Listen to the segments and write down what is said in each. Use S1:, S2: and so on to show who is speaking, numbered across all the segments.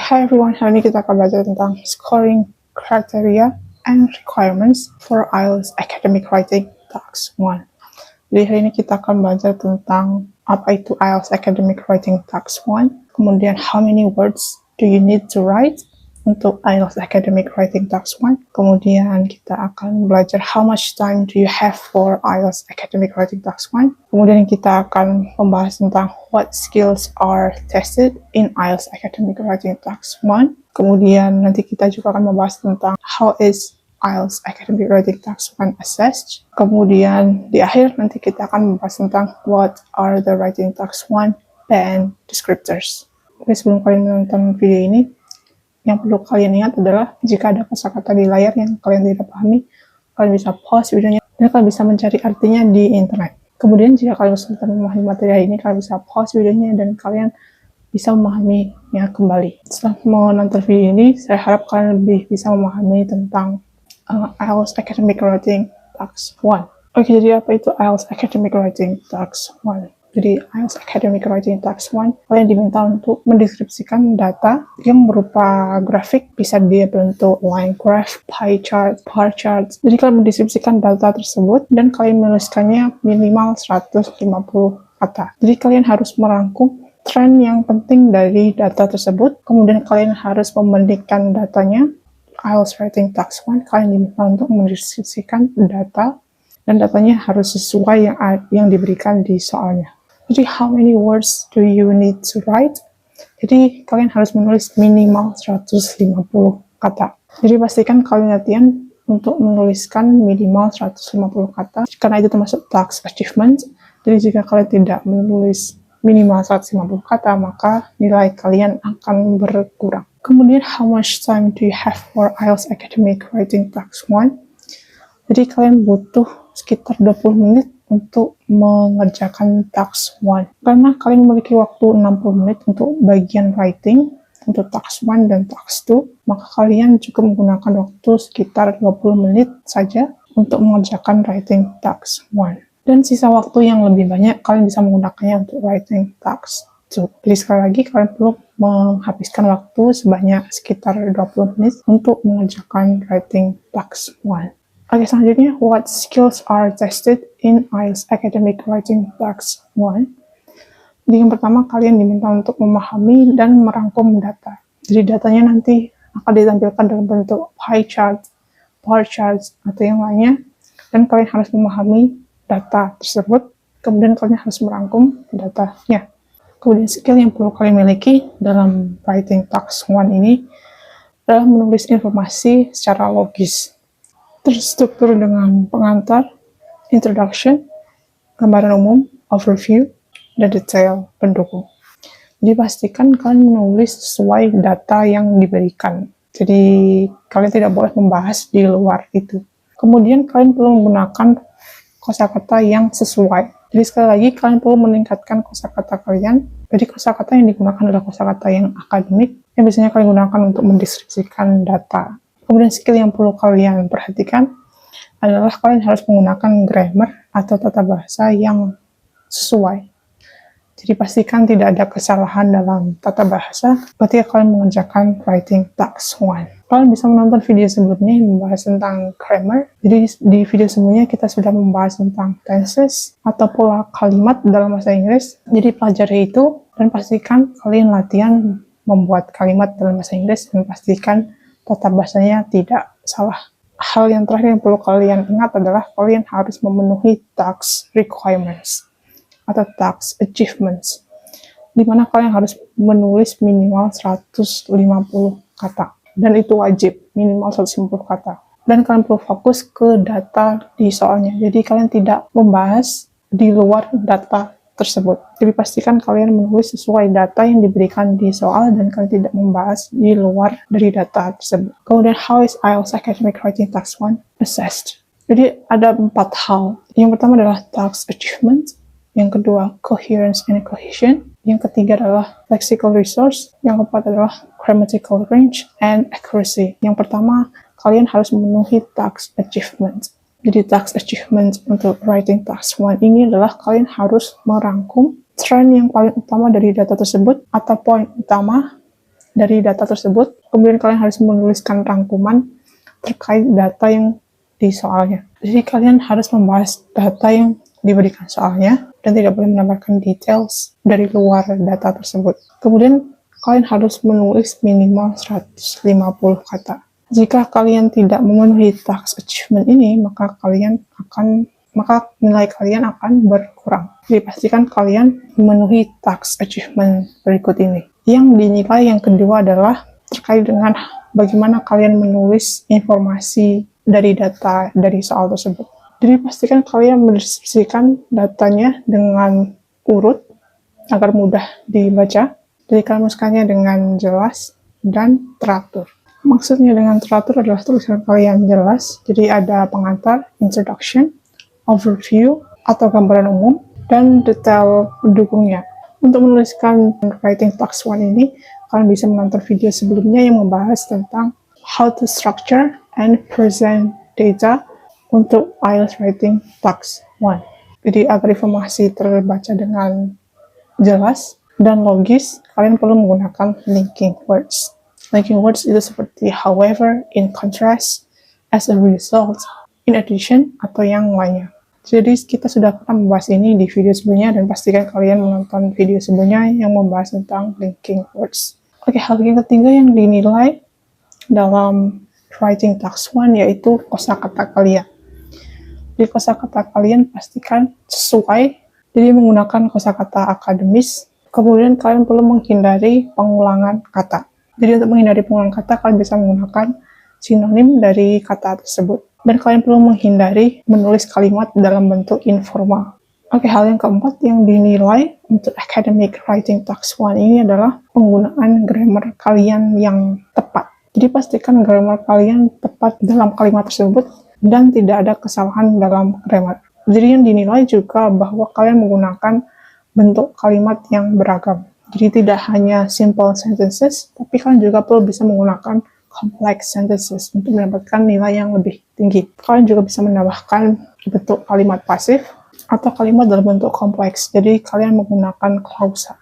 S1: Hi everyone, hari ini kita akan belajar tentang scoring criteria and requirements for IELTS Academic Writing Task 1. Jadi hari ini kita akan belajar tentang apa itu IELTS Academic Writing Task 1, kemudian how many words do you need to write untuk IELTS Academic Writing Task 1, kemudian kita akan belajar how much time do you have for IELTS Academic Writing Task 1, kemudian kita akan membahas tentang what skills are tested in IELTS Academic Writing Task 1, kemudian nanti kita juga akan membahas tentang how is IELTS Academic Writing Task 1 assessed, kemudian di akhir nanti kita akan membahas tentang what are the Writing Task 1 and descriptors. Oke, sebelum kalian menonton video ini, yang perlu kalian ingat adalah jika ada kosakata di layar yang kalian tidak pahami, kalian bisa pause videonya dan kalian bisa mencari artinya di internet. Kemudian jika kalian sudah memahami materi ini, kalian bisa pause videonya dan kalian bisa memahaminya kembali. Setelah menonton video ini, saya harap kalian lebih bisa memahami tentang IELTS Academic Writing Task 1. Oke, jadi apa itu IELTS Academic Writing Task 1? Jadi IELTS Academic Writing Task 1, kalian diminta untuk mendeskripsikan data yang berupa grafik, bisa dia bentuk line graph, pie chart, bar chart. Jadi kalian mendeskripsikan data tersebut dan kalian menuliskannya minimal 150 kata. Jadi kalian harus merangkum tren yang penting dari data tersebut, kemudian kalian harus membandingkan datanya. IELTS Writing Task 1, kalian diminta untuk mendeskripsikan data dan datanya harus sesuai yang diberikan di soalnya. Jadi, how many words do you need to write? Jadi, kalian harus menulis minimal 150 kata. Jadi, pastikan kalian latihan untuk menuliskan minimal 150 kata, karena itu termasuk task achievement. Jadi, jika kalian tidak menulis minimal 150 kata, maka nilai kalian akan berkurang. Kemudian, how much time do you have for IELTS Academic Writing Task 1? Jadi, kalian butuh sekitar 20 menit untuk mengerjakan task 1. Karena kalian memiliki waktu 60 menit untuk bagian writing, untuk task 1 dan task 2, maka kalian cukup menggunakan waktu sekitar 20 menit saja untuk mengerjakan writing task 1. Dan sisa waktu yang lebih banyak, kalian bisa menggunakannya untuk writing task 2. Jadi sekali lagi, kalian perlu menghabiskan waktu sebanyak sekitar 20 menit untuk mengerjakan writing task 1. Oke, selanjutnya, what skills are tested in IELTS Academic Writing Task 1? Jadi yang pertama, kalian diminta untuk memahami dan merangkum data. Jadi datanya nanti akan ditampilkan dalam bentuk pie chart, bar chart, atau yang lainnya. Dan kalian harus memahami data tersebut, kemudian kalian harus merangkum datanya. Kemudian skill yang perlu kalian miliki dalam Writing Task 1 ini adalah menulis informasi secara logis, terstruktur dengan pengantar, introduction, gambaran umum, overview, dan detail pendukung. Jadi pastikan kalian menulis sesuai data yang diberikan. Jadi kalian tidak boleh membahas di luar itu. Kemudian kalian perlu menggunakan kosakata yang sesuai. Jadi sekali lagi kalian perlu meningkatkan kosakata kalian. Jadi kosakata yang digunakan adalah kosakata yang akademik yang biasanya kalian gunakan untuk mendeskripsikan data. Kemudian skill yang perlu kalian perhatikan adalah kalian harus menggunakan grammar atau tata bahasa yang sesuai. Jadi pastikan tidak ada kesalahan dalam tata bahasa ketika kalian mengerjakan writing task 1. Kalian bisa menonton video sebelumnya yang membahas tentang grammar. Jadi di video sebelumnya kita sudah membahas tentang tenses atau pola kalimat dalam bahasa Inggris. Jadi pelajari itu dan pastikan kalian latihan membuat kalimat dalam bahasa Inggris dan pastikan tata bahasanya tidak salah. Hal yang terakhir yang perlu kalian ingat adalah kalian harus memenuhi task requirements atau task achievements, di mana kalian harus menulis minimal 150 kata. Dan itu wajib, minimal 150 kata. Dan kalian perlu fokus ke data di soalnya. Jadi kalian tidak membahas di luar data tersebut. Jadi pastikan kalian menulis sesuai data yang diberikan di soal dan kalian tidak membahas di luar dari data tersebut. Kemudian, how is IELTS Academic Writing Task 1 assessed? Jadi ada 4 hal. Yang pertama adalah task achievement, yang kedua coherence and cohesion, yang ketiga adalah lexical resource, yang keempat adalah grammatical range and accuracy. Yang pertama, kalian harus memenuhi task achievement. Jadi task achievement untuk writing task 1 ini adalah kalian harus merangkum tren yang paling utama dari data tersebut atau poin utama dari data tersebut. Kemudian kalian harus menuliskan rangkuman terkait data yang di soalnya. Jadi kalian harus membahas data yang diberikan soalnya dan tidak boleh menambahkan details dari luar data tersebut. Kemudian kalian harus menulis minimal 150 kata. Jika kalian tidak memenuhi task achievement ini, maka nilai kalian akan berkurang. Jadi pastikan kalian memenuhi task achievement berikut ini. Yang dinilai yang kedua adalah terkait dengan bagaimana kalian menulis informasi dari data dari soal tersebut. Jadi pastikan kalian mendeskripsikan datanya dengan urut agar mudah dibaca. Jadi kalian menuliskannya dengan jelas dan teratur. Maksudnya dengan teratur adalah tulisan kalian jelas. Jadi ada pengantar, introduction, overview atau gambaran umum, dan detail pendukungnya. Untuk menuliskan writing task 1 ini, kalian bisa menonton video sebelumnya yang membahas tentang how to structure and present data untuk IELTS Writing Task 1. Jadi agar informasi terbaca dengan jelas dan logis, kalian perlu menggunakan linking words. Linking words itu seperti however, in contrast, as a result, in addition, atau yang lainnya. Jadi kita sudah pernah membahas ini di video sebelumnya dan pastikan kalian menonton video sebelumnya yang membahas tentang linking words. Oke, hal yang ketiga yang dinilai dalam writing task 1 yaitu kosakata kalian. Jadi kosakata kalian pastikan sesuai, jadi menggunakan kosakata akademis. Kemudian kalian perlu menghindari pengulangan kata. Jadi untuk menghindari pengulangan kata, kalian bisa menggunakan sinonim dari kata tersebut. Dan kalian perlu menghindari menulis kalimat dalam bentuk informal. Oke, hal yang keempat yang dinilai untuk academic writing task 1 ini adalah penggunaan grammar kalian yang tepat. Jadi pastikan grammar kalian tepat dalam kalimat tersebut dan tidak ada kesalahan dalam grammar. Jadi yang dinilai juga bahwa kalian menggunakan bentuk kalimat yang beragam. Jadi tidak hanya simple sentences, tapi kalian juga perlu bisa menggunakan complex sentences untuk mendapatkan nilai yang lebih tinggi. Kalian juga bisa menambahkan bentuk kalimat pasif atau kalimat dalam bentuk kompleks. Jadi kalian menggunakan klausa.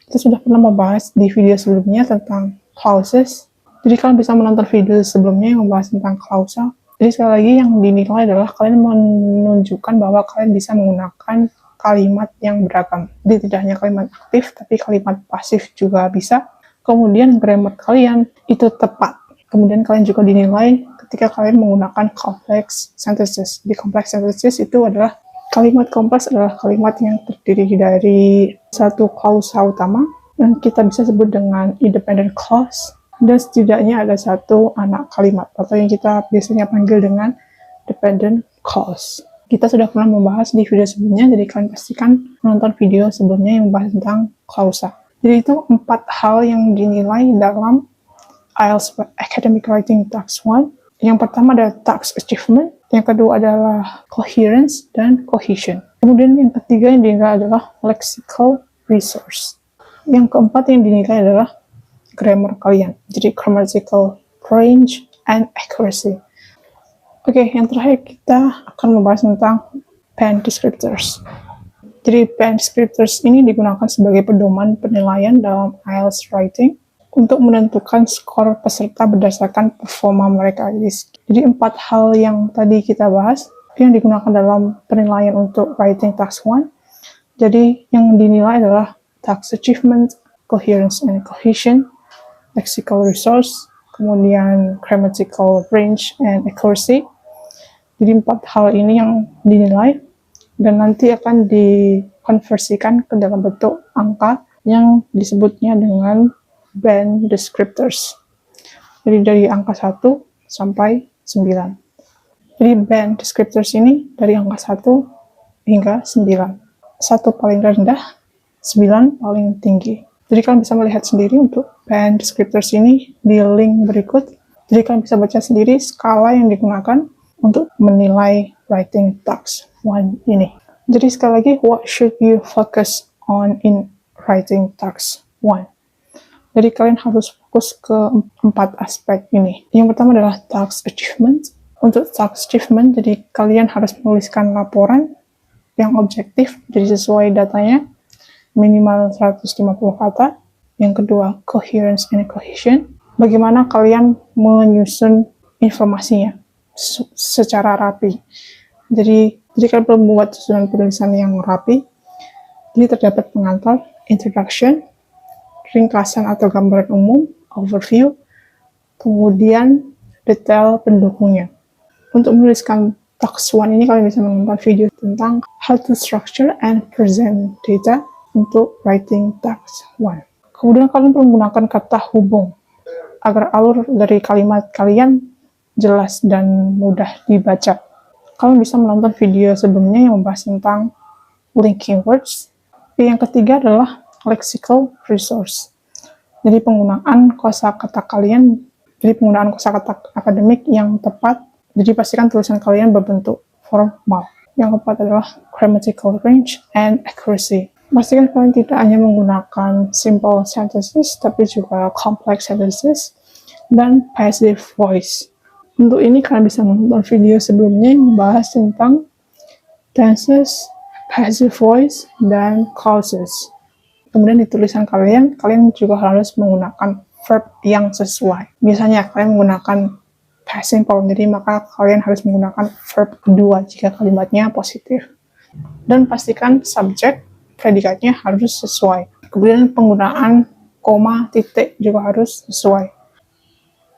S1: Kita sudah pernah membahas di video sebelumnya tentang clauses. Jadi kalian bisa menonton video sebelumnya yang membahas tentang klausa. Jadi sekali lagi yang dinilai adalah kalian menunjukkan bahwa kalian bisa menggunakan kalimat yang beragam. Jadi tidak hanya kalimat aktif, tapi kalimat pasif juga bisa. Kemudian grammar kalian itu tepat. Kemudian kalian juga dinilai ketika kalian menggunakan complex sentences. Di complex sentences itu adalah kalimat kompleks adalah kalimat yang terdiri dari satu klausa utama yang kita bisa sebut dengan independent clause. Dan setidaknya ada satu anak kalimat atau yang kita biasanya panggil dengan dependent clause. Kita sudah pernah membahas di video sebelumnya, jadi kalian pastikan menonton video sebelumnya yang membahas tentang klausa. Jadi itu 4 hal yang dinilai dalam IELTS Academic Writing Task 1. Yang pertama adalah task achievement, yang kedua adalah coherence dan cohesion. Kemudian yang ketiga yang dinilai adalah lexical resource. Yang keempat yang dinilai adalah grammar kalian, jadi grammatical range and accuracy. Oke, yang terakhir kita akan membahas tentang band descriptors. Jadi band descriptors ini digunakan sebagai pedoman penilaian dalam IELTS writing untuk menentukan skor peserta berdasarkan performa mereka. Jadi 4 hal yang tadi kita bahas yang digunakan dalam penilaian untuk writing task 1. Jadi yang dinilai adalah task achievement, coherence and cohesion, lexical resource, kemudian grammatical range and accuracy. Jadi 4 hal ini yang dinilai dan nanti akan dikonversikan ke dalam bentuk angka yang disebutnya dengan band descriptors. Jadi dari angka 1 sampai 9. Jadi band descriptors ini dari angka 1 hingga 9. 1 paling rendah, 9 paling tinggi. Jadi kalian bisa melihat sendiri untuk band descriptors ini di link berikut. Jadi kalian bisa baca sendiri skala yang digunakan untuk menilai writing task 1 ini. Jadi sekali lagi, what should you focus on in writing task 1? Jadi kalian harus fokus ke 4 aspek ini. Yang pertama adalah task achievement. Untuk task achievement, jadi kalian harus menuliskan laporan yang objektif, jadi sesuai datanya, minimal 150 kata. Yang kedua, coherence and cohesion. Bagaimana kalian menyusun informasinya secara rapi. Jadi kalian perlu membuat susunan penulisan yang rapi. Jadi terdapat pengantar, introduction, ringkasan atau gambaran umum, overview, kemudian detail pendukungnya. Untuk menuliskan Task 1 ini kalian bisa menonton video tentang how to structure and present data untuk writing Task 1. Kemudian kalian perlu menggunakan kata hubung agar alur dari kalimat kalian jelas dan mudah dibaca. Kalian bisa menonton video sebelumnya yang membahas tentang linking words. Yang ketiga adalah lexical resource. Jadi penggunaan kosakata akademik yang tepat. Jadi pastikan tulisan kalian berbentuk formal. Yang keempat adalah grammatical range and accuracy. Pastikan kalian tidak hanya menggunakan simple sentences, tapi juga complex sentences dan passive voice. Untuk ini kalian bisa menonton video sebelumnya yang membahas tentang tenses, passive voice, dan clauses. Kemudian di tulisan kalian juga harus menggunakan verb yang sesuai. Misalnya kalian menggunakan past simple, jadi maka kalian harus menggunakan verb kedua jika kalimatnya positif. Dan pastikan subjek, predikatnya harus sesuai. Kemudian penggunaan koma, titik juga harus sesuai.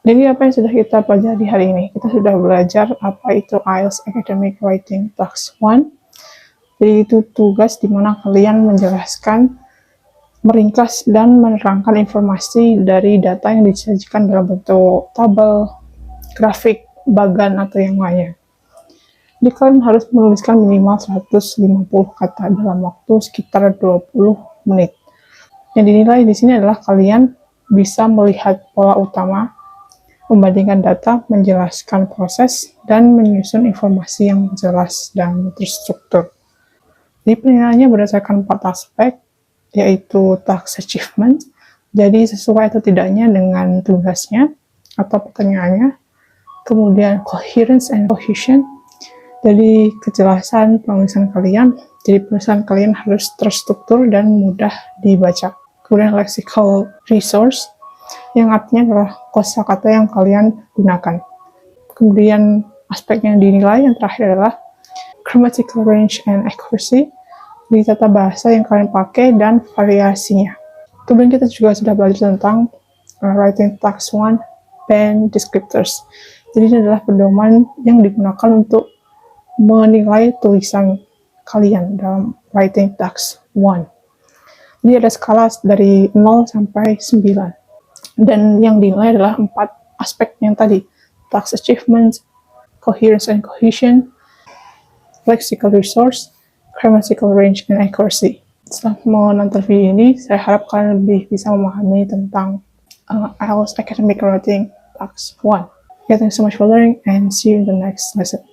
S1: Jadi apa yang sudah kita pelajari hari ini? Kita sudah belajar apa itu IELTS Academic Writing Task 1. Jadi itu tugas di mana kalian menjelaskan, meringkas, dan menerangkan informasi dari data yang disajikan dalam bentuk tabel, grafik, bagan, atau yang lainnya. Jadi kalian harus menuliskan minimal 150 kata dalam waktu sekitar 20 menit. Yang dinilai di sini adalah kalian bisa melihat pola utama, membandingkan data, menjelaskan proses, dan menyusun informasi yang jelas dan terstruktur. Jadi penilaiannya berdasarkan 4 aspek, yaitu task achievement, jadi sesuai atau tidaknya dengan tugasnya atau pertanyaannya. Kemudian coherence and cohesion, jadi kejelasan penulisan kalian, jadi penulisan kalian harus terstruktur dan mudah dibaca. Kemudian lexical resource, yang artinya adalah kosakata yang kalian gunakan. Kemudian aspek yang dinilai yang terakhir adalah grammatical range and accuracy, jadi tata bahasa yang kalian pakai dan variasinya. Kemudian kita juga sudah belajar tentang writing task 1 and descriptors. Jadi ini adalah pedoman yang digunakan untuk menilai tulisan kalian dalam writing task 1. Jadi ada skala dari 0 sampai 9. Dan yang dinilai adalah 4 aspek yang tadi. Task achievement, coherence and cohesion, lexical resource, grammatical range, and accuracy. Setelah menonton video ini, saya harap kalian lebih bisa memahami tentang IELTS Academic Writing Task 1. Thank you so much for learning and see you in the next lesson.